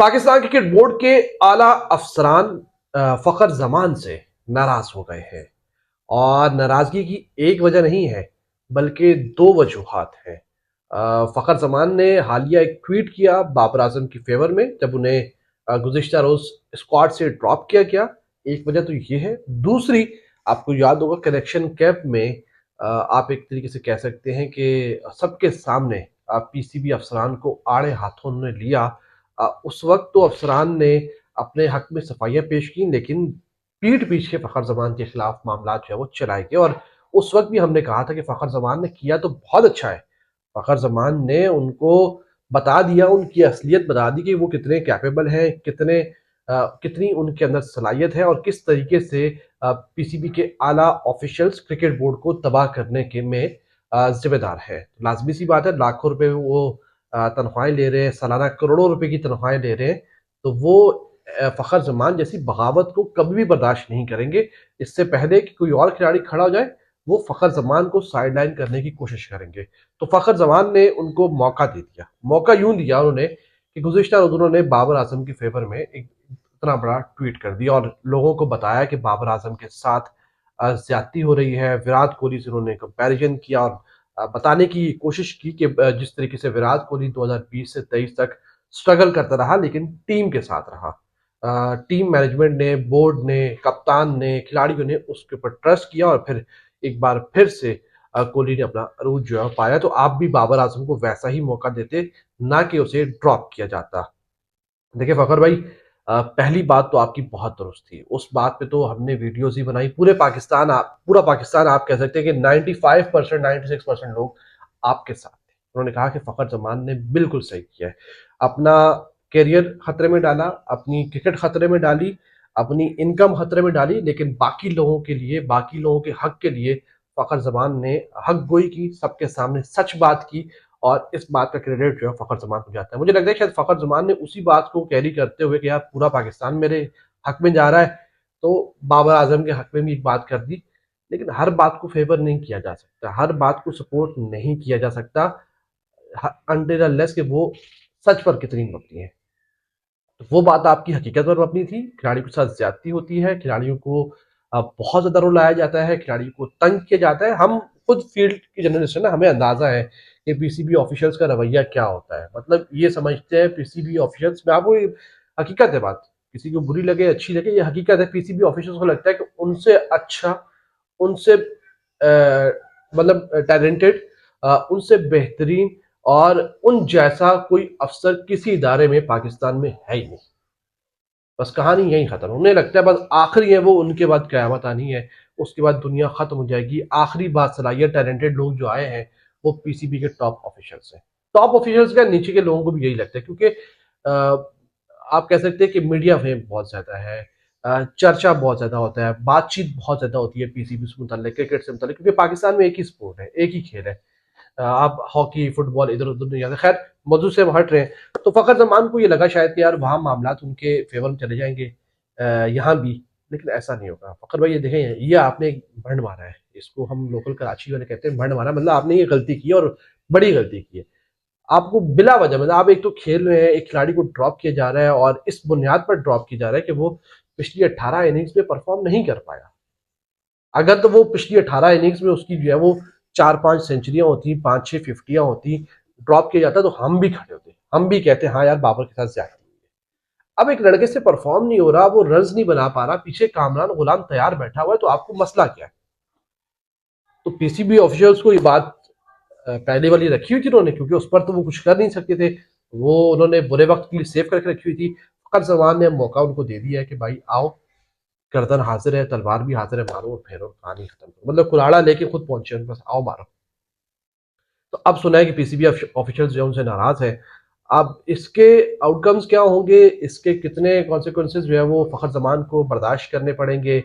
Pakistan cricket board के आला अफसरान फखर जमान से नाराज हो गए हैं। और नाराजगी की एक वजह नहीं है, बल्कि दो वजूहात हैं। फखर जमान ने हालिया एक ट्वीट किया बाबर आजम की फेवर में, जब उन्हें गुज़िश्ता रोज स्क्वाड से ड्रॉप किया गया। एक वजह तो ये है। दूसरी, आपको याद होगा कनेक्शन कैंप में आप एक तरीके से कह सकते हैं कि सबके सामने पीसीबी अफसरान को आड़े हाथों उन्होंने लिया। उस वक्त तो अफसरान ने अपने हक में सफाइयां पेश की, लेकिन पीठ पीछे फ़खर ज़मान के खिलाफ मामला जो है वो चलाए गए। और उस वक्त भी हमने कहा था कि फ़खर ज़मान ने किया तो बहुत अच्छा है। फ़खर ज़मान ने उनको बता दिया, उनकी असलियत बता दी कि वो कितने कैपेबल हैं, कितनी उनके अंदर सलाहियत है और किस तरीके से पीसीबी के आला ऑफिशियल्स क्रिकेट बोर्ड को तबाह करने के में जिम्मेदार है। लाजमी सी बात है, लाखों रुपए वो तनख्वाहें ले रहे हैं, सालाना करोड़ों रुपए की तनख्वाहें ले रहे हैं, तो वो फ़खर ज़मान जैसी बगावत को कभी भी बर्दाश्त नहीं करेंगे। इससे पहले कि कोई और खिलाड़ी खड़ा हो जाए, वो फ़खर ज़मान को साइड लाइन करने की कोशिश करेंगे। तो फ़खर ज़मान ने उनको मौका दे दिया। मौका यूं दिया उन्होंने कि गुज़िश्ता रोज़ उन्होंने बाबर आजम की फेवर में एक इतना बड़ा ट्वीट कर दिया और लोगों को बताया कि बाबर आजम के साथ ज्यादती हो रही है। विराट कोहली से उन्होंने कंपैरिजन किया और बताने की कोशिश की कि जिस तरीके से विराट कोहली 2020 से 23 तक स्ट्रगल करता रहा, लेकिन टीम के साथ रहा। टीम मैनेजमेंट ने, बोर्ड ने, कप्तान ने, खिलाड़ियों ने उसके ऊपर ट्रस्ट किया और फिर एक बार फिर से कोहली ने अपना अरूज जो है पाया। तो आप भी बाबर आजम को वैसा ही मौका देते, ना कि उसे ड्रॉप किया जाता। देखिए फ़खर भाई, पहली बात तो आपकी बहुत दुरुस्त थी। उस बात पे तो हमने वीडियोज़ ही बनाई। पूरा पाकिस्तान आप कह सकते हैं कि 95% 96% लोग आपके साथ थे। उन्होंने कहा कि फ़खर ज़मान ने बिल्कुल सही किया है। अपना करियर खतरे में डाला, अपनी क्रिकेट खतरे में डाली, अपनी इनकम खतरे में डाली, लेकिन बाकी लोगों के लिए, बाकी लोगों के हक के लिए फ़खर ज़मान ने हक गोई की, सबके सामने सच बात की। और इस बात का क्रेडिट जो है फ़खर ज़मान को जाता है। मुझे लगता है शायद फ़खर ज़मान ने उसी बात को कैरी करते हुए कि यार पूरा पाकिस्तान मेरे हक में जा रहा है, तो बाबर आजम के हक में भी एक बात कर दी। लेकिन हर बात को फेवर नहीं किया जा सकता, हर बात को सपोर्ट नहीं किया जा सकता अनटिल अनलेस कि वो सच पर कितनी मबनी है। तो वो बात आपकी हकीकत पर मबनी थी। खिलाड़ी के साथ ज्यादती होती है, खिलाड़ियों को बहुत ज्यादा रुलाया जाता है, खिलाड़ियों को तंग किया जाता है। हम खुद फील्ड की जर्नलिस्ट है ना, हमें अंदाजा है कि पीसीबी ऑफिशियल्स का रवैया क्या होता है। मतलब ये समझते हैं पीसीबी ऑफिशियल्स में, आपको हकीकत है बात, किसी को बुरी लगे अच्छी लगे, ये हकीकत है। पीसीबी ऑफिशियल्स को लगता है कि उनसे अच्छा, उनसे मतलब टैलेंटेड, उनसे बेहतरीन और उन जैसा कोई अफसर किसी इदारे में पाकिस्तान में है ही नहीं। बस कहानी यहीं खत्म। उन्हें लगता है बस आखिरी है वो, उनके बाद कयामत आनी है, उसके बाद दुनिया खत्म हो जाएगी। आखिरी बात सलाहियत टैलेंटेड लोग जो आए हैं वो पीसीबी के टॉप ऑफिशियल्स हैं। टॉप ऑफिशियल्स का नीचे के लोगों को भी यही लगता है, क्योंकि आप कह सकते हैं कि मीडिया फेम बहुत ज्यादा है, चर्चा बहुत ज्यादा होता है, बातचीत बहुत ज्यादा होती है पीसीबी से मुताल्लिक, क्रिकेट से मुताल्लिक, क्योंकि पाकिस्तान में एक ही स्पोर्ट है, एक ही खेल है। आप हॉकी, फुटबॉल इधर उधर नहीं जाते। खैर, मौजूद से हम हट रहे हैं। तो फ़खर ज़मान को ये लगा शायद कि यार वहाँ मामलात उनके फेवर में चले जाएंगे, यहाँ भी। लेकिन ऐसा नहीं होगा। फ़खर भाई ये देखें, ये आपने एक भंड मारा है, इसको हम लोकल कराची वाले कहते हैं भंड मारा। मतलब आपने ये गलती की और बड़ी गलती की है। आपको बिला वजह, मतलब आप एक तो खेल में है, एक खिलाड़ी को ड्रॉप किया जा रहा है और इस बुनियाद पर ड्रॉप किया जा रहा है कि वो पिछली 18 इनिंग्स में परफॉर्म नहीं कर पाया। अगर तो वो पिछली 18 इनिंग्स में उसकी जो है वो 4-5 सेंचुरियां होती, 5-6 फिफ्टियां होती, ड्रॉप किया जाता, तो हम भी खड़े होते, हम भी कहते हाँ यार बाबर के साथ ज्यादा। अब एक लड़के से परफॉर्म नहीं हो रहा, वो रन्स नहीं बना पा रहा, पीछे कामरान गुलाम तैयार बैठा हुआ है, तो आपको मसला क्या है? तो पीसीबी ऑफिशियल्स को ये बात पहले वाली रखी हुई थी उन्होंने, क्योंकि उस पर तो वो कुछ कर नहीं सकते थे। वो उन्होंने बुरे वक्त के लिए सेव करके रखी हुई थी। फकर जमान ने मौका उनको दे दिया है कि भाई आओ, गर्दन हाजिर है, तलवार भी हाजिर है, मारो और फेरो, कहानी खत्म करो। मतलब कुल्हाड़ा लेके खुद पहुंचे उनके पास, आओ मारो। तो अब सुना है कि पीसीबी ऑफिशियल्स जो है उनसे नाराज है। अब इसके आउटकम्स क्या होंगे, इसके कितने कॉन्सिक्वेंसेज जो है वो फखर जमान को बर्दाश्त करने पड़ेंगे,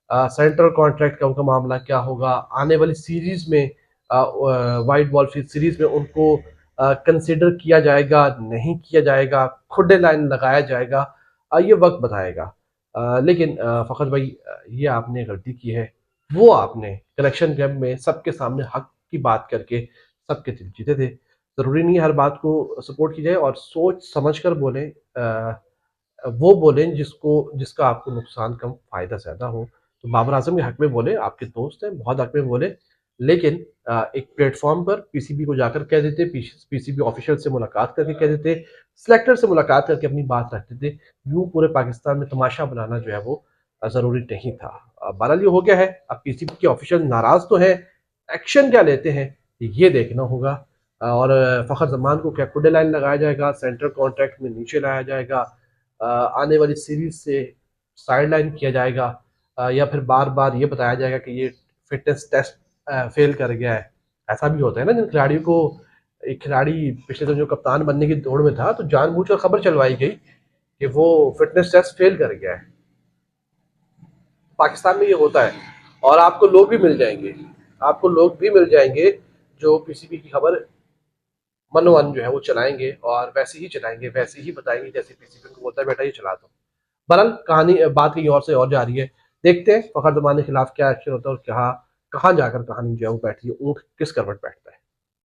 सेंट्रल कॉन्ट्रैक्ट का उनका मामला क्या होगा, आने वाली सीरीज में, वाइट बॉल सीरीज में उनको कंसिडर किया जाएगा नहीं किया जाएगा, खुडे लाइन लगाया जाएगा, ये वक्त बताएगा। लेकिन फखर भाई, ये आपने गलती की है। वो आपने कलेक्शन कैंप में सबके सामने हक की बात करके सबके दिल जीते थे। ज़रूरी नहीं है हर बात को सपोर्ट की जाए, और सोच समझ कर बोलें, वो बोलें जिसका आपको नुकसान कम, फ़ायदा ज़्यादा हो। तो बाबर आज़म के हक़ में बोले, आपके दोस्त हैं, बहुत हक़ में बोले, लेकिन एक प्लेटफ़ॉर्म पर पीसीबी को जाकर कह देते, पीसीबी ऑफ़िशियल से मुलाकात करके कह देते, सिलेक्टर से मुलाकात करके अपनी बात रख देते। यूँ पूरे पाकिस्तान में तमाशा बनाना जो है वो ज़रूरी नहीं था। बहरहाल ये हो गया है, अब पीसीबी के ऑफ़िशियल नाराज़ तो हैं, एक्शन क्या लेते हैं ये देखना होगा। और फ़खर ज़मान को क्या कुंडे लाइन लगाया जाएगा, सेंट्रल कॉन्ट्रैक्ट में नीचे लाया जाएगा, आने वाली सीरीज से साइड लाइन किया जाएगा, या फिर बार बार ये बताया जाएगा कि ये फिटनेस टेस्ट फेल कर गया है। ऐसा भी होता है ना, जिन खिलाड़ियों को, एक खिलाड़ी पिछले दिनों जो कप्तान बनने की दौड़ में था, तो जानबूझकर खबर चलवाई गई कि वो फिटनेस टेस्ट फेल कर गया है। पाकिस्तान में ये होता है, और आपको लोग भी मिल जाएंगे, आपको लोग भी मिल जाएंगे जो पीसीबी की खबर मनोवन जो है वो चलाएंगे, और वैसे ही चलाएंगे, वैसे ही बताएंगे जैसे पीसीबी को बोलता है बेटा ये चला दो। बहरहाल कहानी, बात कहीं और से और जा रही है। देखते हैं फ़खर ज़मान के खिलाफ क्या एक्शन होता है, और कहाँ कहाँ जाकर कहानी जो है वो बैठती है, ऊँट किस करवट बैठता है।